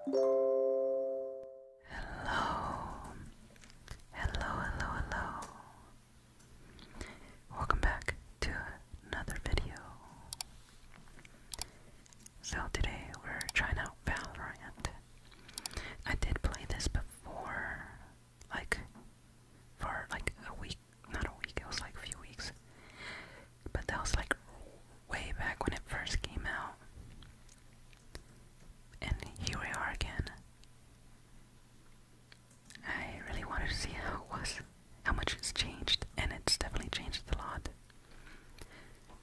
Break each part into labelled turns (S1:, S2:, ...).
S1: Hello. Hello. Welcome back to another video. So today we're trying out Valorant. I did play this before, for a week, not a week, it was like a few weeks. But that was like way back when it first came out. And here we are again. I really wanted to see how it was, how much it's changed, and it's definitely changed a lot.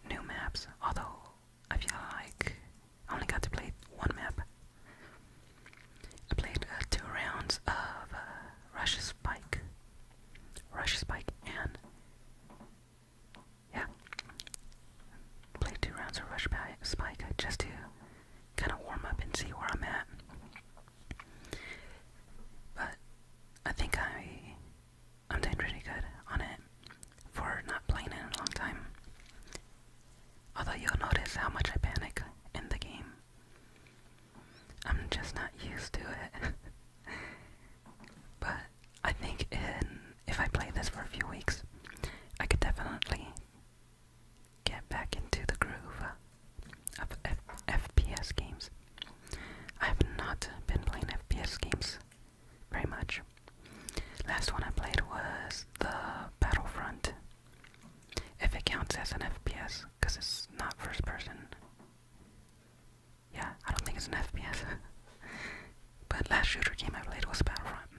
S1: New maps, although I feel like I only got to play one map. I played 2 rounds of Rush Spike, and yeah, played 2 rounds of Rush Spike just to kind of warm up and see where I'm at. But I think I'm doing pretty good on it for not playing it in a long time. Although you'll notice how much I panic in the game. I'm just not used to it. But I think if I play this for a few weeks, I could definitely get back into the groove of FPS games. I have not been playing FPS games very much. Last one I played was the Battlefront, if it counts as an FPS, because it's not first person. Yeah, I don't think it's an FPS. But last shooter game I played was Battlefront.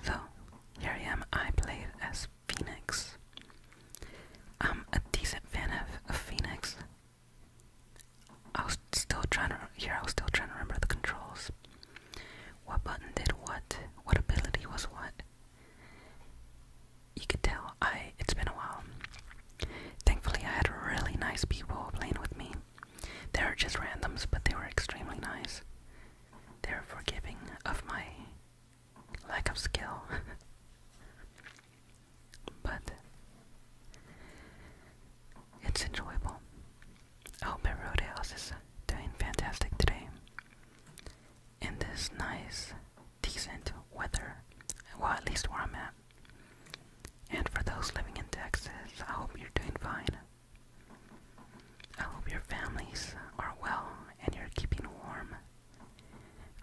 S1: So, here I am. I played as Phoenix. I'm a decent fan of Phoenix. I was still trying to remember the controls. What button did what ability was what. You could tell it's been a while. Thankfully I had really nice people playing with me. They were just randoms, but they were extremely nice. They were forgiving of my lack of skill. But it's enjoyable. I hope everybody else is doing fantastic today. In this nice, decent weather. Well, at least where I'm at. And for those living in Texas, I hope you're doing fine. I hope your families are well and you're keeping warm.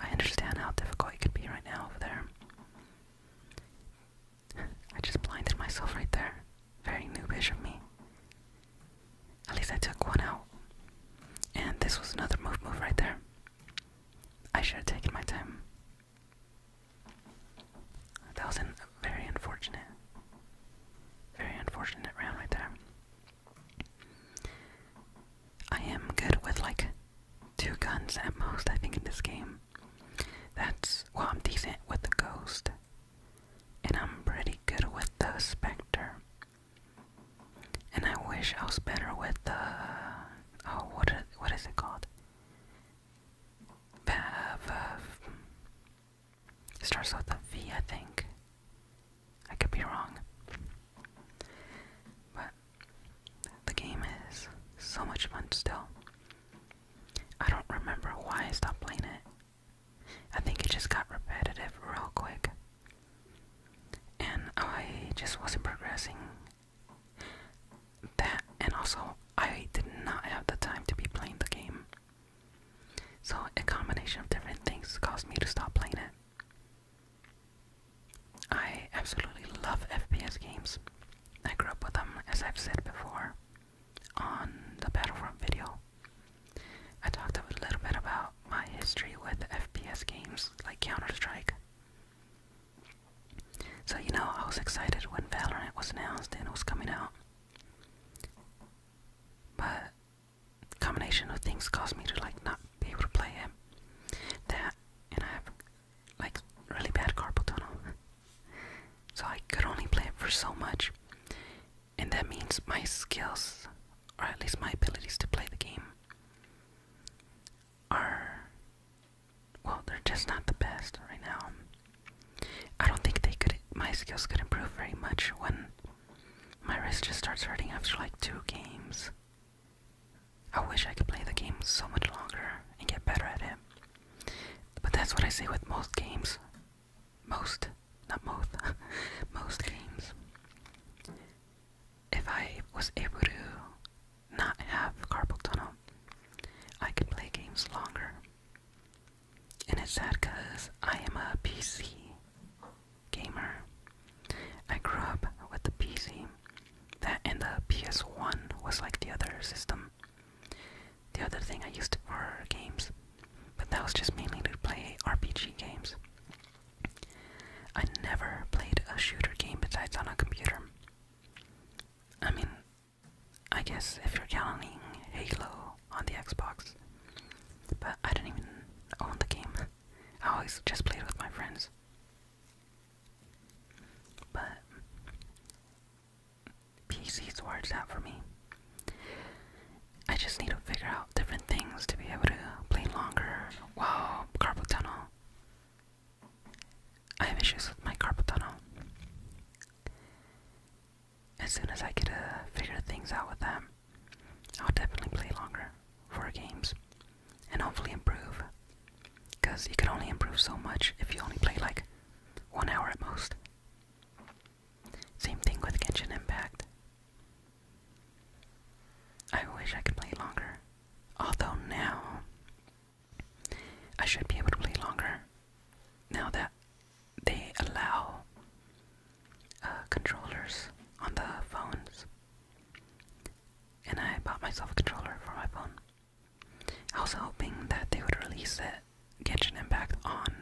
S1: I understand how difficult it could be right now over there. I just blinded myself right there. Very noobish of me. At least I took one out. And this was another move right there. I should have taken my time. That was a very unfortunate round right there. I am good with like 2 guns at most, I think, in this game. I'm decent with the Ghost. And I'm pretty good with the Spectre. And I wish I was better with the... what is it called? Starts with a V, I think. I could be wrong. But the game is so much fun still. I don't remember why I stopped playing it. I think it just got repetitive real quick. And I just wasn't progressing. That, and also, I did not have the time to be playing the game. So a combination of different things caused me to stop playing it. I absolutely love FPS games. I grew up with them, as I've said before, on the Battlefront video. I talked a little bit about my history with FPS games, like Counter-Strike. So, I was excited when Valorant was announced and it was coming out. But combination of things caused me to not be able to play it. That, and I have really bad carpal tunnel. So I could only play it for so much. And that means my skills, or at least my abilities to play the game, they're just not the best right now. I don't think my skills could improve very much when my wrist just starts hurting after 2 games. I wish I could play the game so much longer and get better at it. That's what I say with most games. Most, not most, most games. If I was able to not have carpal tunnel, I could play games longer. And it's sad because I am a PC gamer. I grew up with the PC. That and the PS1 was like the other system. The other thing I used for games. But that was just mainly to play RPG games. I never played a shooter game besides on a computer. I mean, I guess if you're counting Halo on the Xbox. But I didn't even own the game. I always just played with my friends. But PC's where it's at for me. I just need to figure out different things to be able to play longer. Wow, carpal tunnel. I have issues with my carpal tunnel. As soon as I get to figure things out with that, I'll definitely play longer for games and hopefully improve. Because you can only improve so much if you only play like 1 hour at most. Same thing with Genshin Impact. I wish I could play longer. Although now, I should be able to play longer. Now that they allow controllers on the phones. And I bought myself a controller for my phone. I was hoping that they would release that Genshin Impact on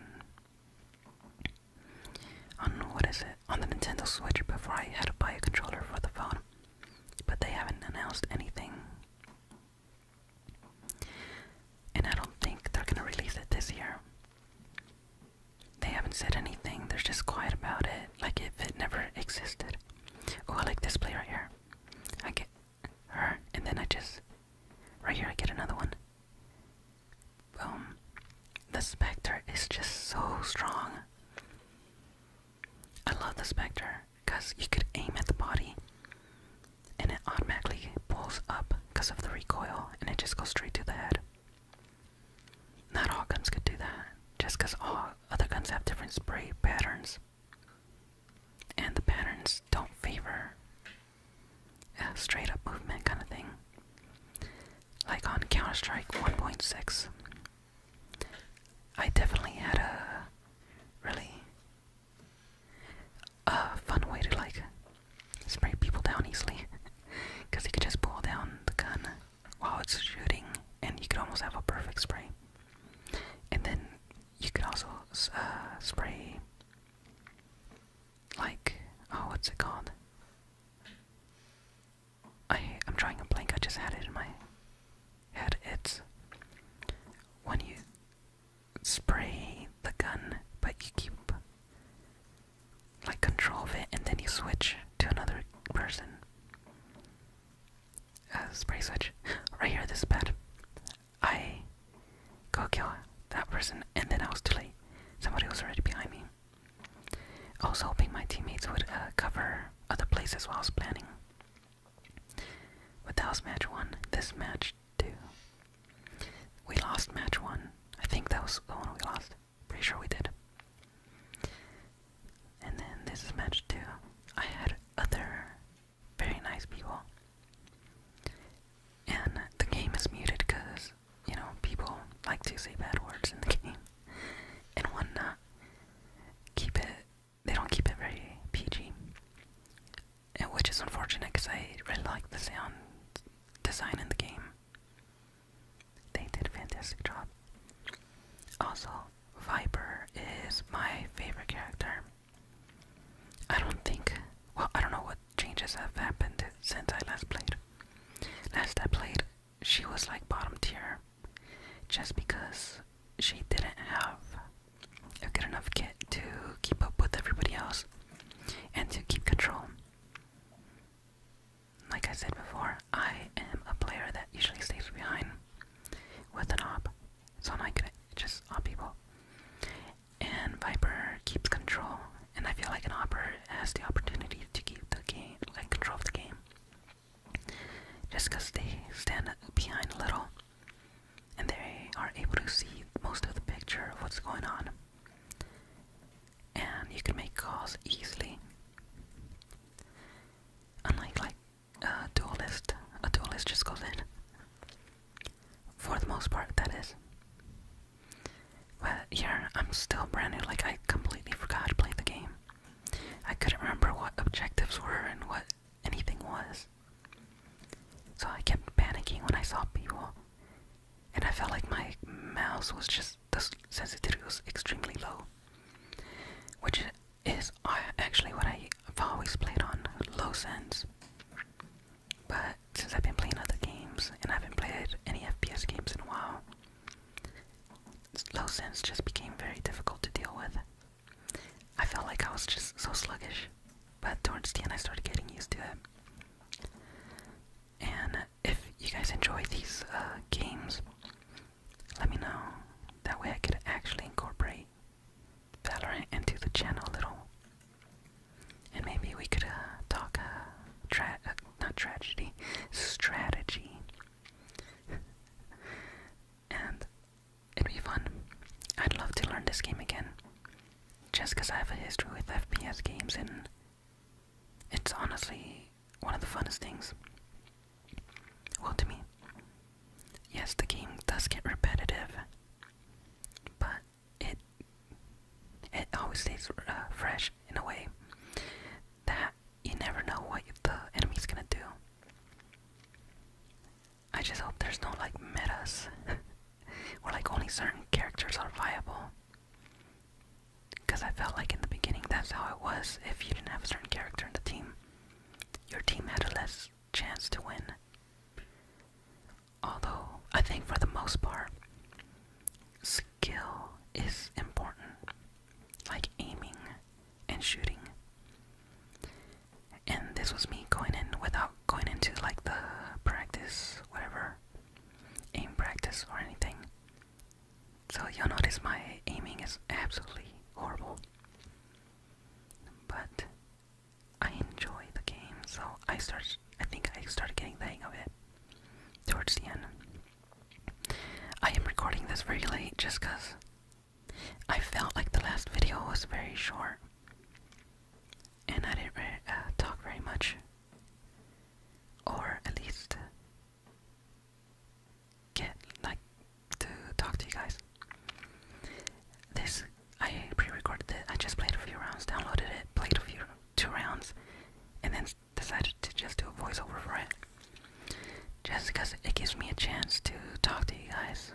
S1: what is it? On the Nintendo Switch before I had to buy a controller for the phone. But they haven't announced anything. And I don't think they're gonna release it this year. They haven't said anything, they're just quiet about it, like if it never existed. Oh, I like this play right here. I get her, and then I just, right here I get another one. Boom. The Spectre is just so strong. I love the Spectre, because you could aim at the body, and it automatically pulls up because of the recoil, and it just goes straight to the head. Not all guns could do that, just because all other guns have different spray patterns. And the patterns don't favor a straight up movement kind of thing. Like on Counter-Strike 1.6, I definitely had a really fun way to like spray people down easily. Because you could just pull down the gun while it's shooting and you could almost have a perfect spray. And then you could also spray like, oh, what's it called? I'm drawing a blank, I just had it in my head. It's when you spray the gun, but you keep like control of it, and then you switch to another person. Spray switch. Right here, this is bad. I go kill that person, and then I was too late. Somebody was already behind me. I was hoping my teammates would cover other places while I was planning. But that was match 1. This match 2. We lost match 1. I think that was the one we lost. Pretty sure we did. And then this is match 2. I had other very nice people. And the game is muted because, you know, people like to say bad words in the game. And whatnot. They don't keep it very PG. And which is unfortunate because I really like the sound design in the game. They did a fantastic job. Also, Viper is my favorite character. I don't know what changes have happened since I last played. Last I played, she was like bottom tier. Just because she didn't have a good enough kit to keep up with everybody else and to keep control. Like I said before, I am a player that usually stays behind with an op, so I'm not good at just op people. And Viper keeps control, and I feel like an opper has the opportunity to keep the game, like control of the game. Just because they stand behind a little, and they are able to see most of the picture of what's going on. most part, that is. But here, I'm still brand new. Like, I completely forgot to play the game. I couldn't remember what objectives were and what anything was. So I kept panicking when I saw people. And I felt like my mouse was just, the sensitivity was extremely low. Which is actually what I've always played on, low sense. But since I've been playing other games, and I haven't played any FPS games in a while, low sense just became very difficult to deal with. I felt like I was just so sluggish, but towards the end I started getting used to it. And if you guys enjoy these games, let me know. That way I could actually incorporate Valorant into the channel a little. And maybe we could talk not tragedy, strategy. And it'd be fun. I'd love to learn this game again. Just because I have a history with FPS games, and it's honestly one of the funnest things. Well, to me. Yes, the game does get repetitive, but it always stays fresh in a way that you never know what the enemy's gonna do. I just hope there's no like metas or like only certain characters are viable. Because I felt like in the beginning that's how it was. If you didn't have a certain character in the team, your team had a less chance to win. Although, I think for the most part, skill is important. Like aiming and shooting. And this was me going in without going into like the practice, whatever, aim practice or anything. So you'll notice my aiming is absolutely horrible. But I enjoy the game, so I think I started getting the hang of it towards the end. I am recording this very late just because I felt like the last video was very short. And I didn't talk very much. Or at least get like to talk to you guys. I pre-recorded it. I just played a few rounds, downloaded it, played two rounds, and then decided to just do a voiceover for it. Just because it gives me a chance to talk to you guys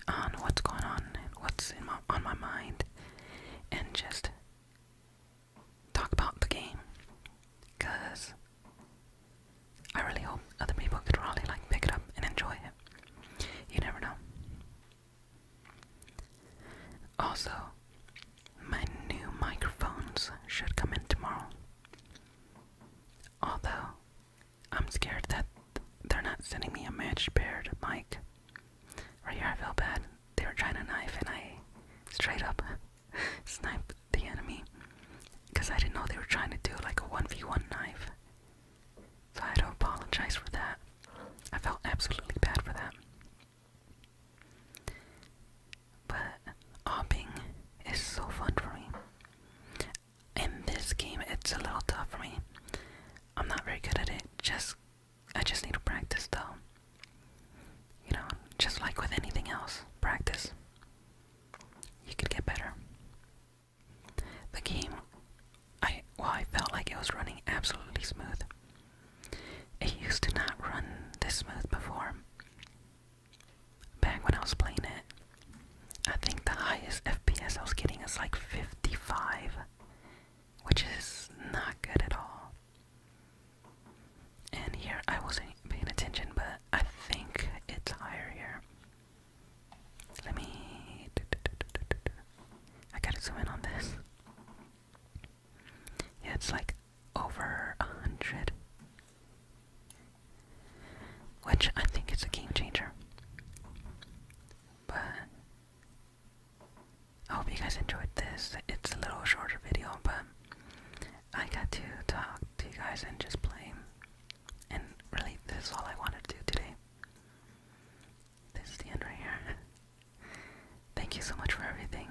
S1: on what's going on and what's on my mind, and just talk about the game. Because I really hope other people could probably like pick it up and enjoy it. You never know. Also, my new microphones should come in tomorrow. Although, I'm scared that they're not sending me a matched paired mic. Right here I felt bad. They were trying to knife and I straight up sniped the enemy. Because I didn't know they were trying to do like a 1v1 knife. So I had to apologize for that. I felt absolutely bad for that. But opping is so fun for me. In this game, it's a little tough for me. I'm not very good at it. I just need to practice though. You know, just like with anything else, practice. You could get better. The game, I felt like it was running absolutely smooth. It used to not run this smooth before. Back when I was playing it, I think the highest FPS I was getting is like 55, which is not good at all. And here I wasn't paying attention, but I think it's higher here. Let me... I gotta zoom in on this. Yeah, it's like over 100. Which I think is a game changer. But I hope you guys enjoyed this. It's a little shorter video, but I got to talk to you guys and just play. And really, this is all I wanted to do today. This is the end right here. Thank you so much for everything.